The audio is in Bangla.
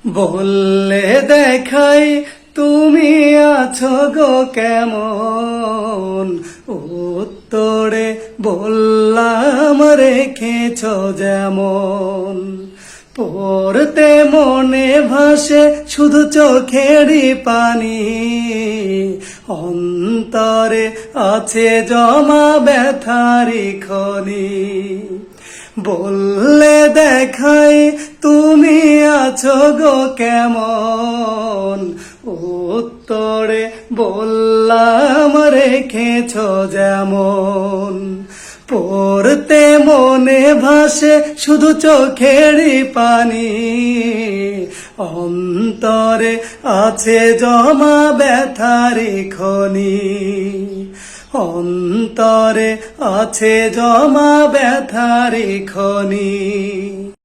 বললে দেখাই তুমি আছো গো কেমন, উত্তরে বললাম রেখেছ যেমন। পড়তে মনে ভাসে শুধু চোখেরই পানি, অন্তরে আছে জমা ব্যথারি খনি। বললে দেখাই তুমি আছো গো কেমন, উত্তরে বললাম রেখেছ যেমন। পড়তে মনে ভাসে শুধু চোখেরই পানি, অন্তরে আছে জমা ব্যথারি খনি। অন্তরে আছে জমা ব্যথারি খনি।